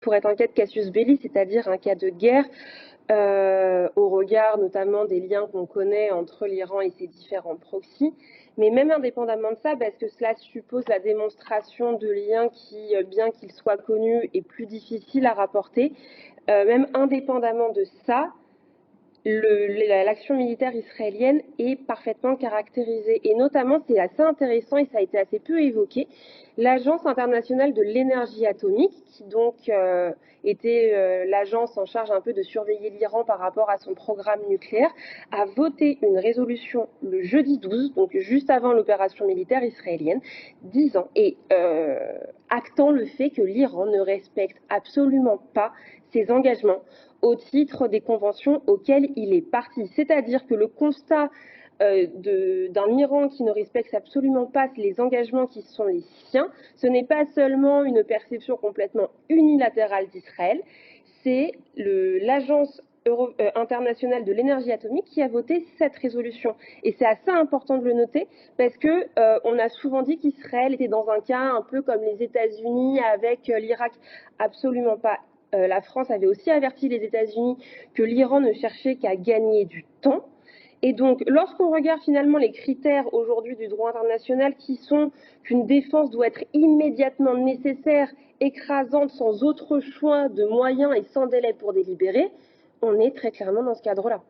pour être un cas de casus belli, c'est-à-dire un cas de guerre, au regard notamment des liens qu'on connaît entre l'Iran et ses différents proxys. Mais même indépendamment de ça, parce que cela suppose la démonstration de liens qui, bien qu'ils soient connus, est plus difficile à rapporter, même indépendamment de ça, l'action militaire israélienne est parfaitement caractérisée. Et notamment, c'est assez intéressant et ça a été assez peu évoqué, l'Agence internationale de l'énergie atomique, qui donc était l'agence en charge un peu de surveiller l'Iran par rapport à son programme nucléaire, a voté une résolution le jeudi 12, donc juste avant l'opération militaire israélienne, disant et actant le fait que l'Iran ne respecte absolument pas ses engagements au titre des conventions auxquelles il est parti. C'est-à-dire que le constat d'un Iran qui ne respecte absolument pas les engagements qui sont les siens, ce n'est pas seulement une perception complètement unilatérale d'Israël, c'est l'Agence internationale de l'énergie atomique qui a voté cette résolution. Et c'est assez important de le noter parce que on a souvent dit qu'Israël était dans un cas un peu comme les États-Unis avec l'Irak. Absolument pas. La France avait aussi averti les États-Unis que l'Iran ne cherchait qu'à gagner du temps. Et donc, lorsqu'on regarde finalement les critères aujourd'hui du droit international qui sont qu'une défense doit être immédiatement nécessaire, écrasante, sans autre choix de moyens et sans délai pour délibérer, on est très clairement dans ce cadre-là.